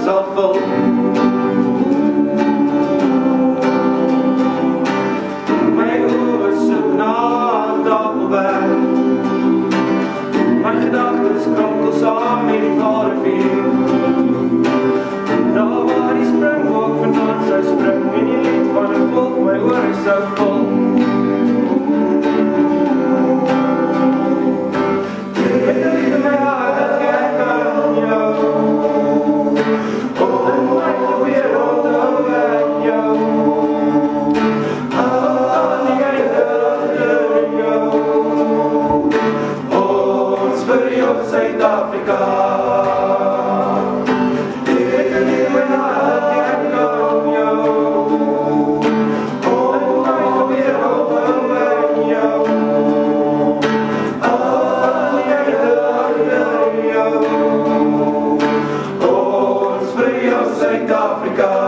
sal vul. My oë soek na 'n tafelwerk. My gedagtes kronkel saam met die paardevier. Daar waar die springbok vandaan sou spring en die lied van 'n volk my ore sou vol. Met die lied in my hart dat ek aan jou. Oh, in my wereld hou ek jou. Aan die einde achter jou. Ons vir jou Suid-Afrika. Suid-Afrika.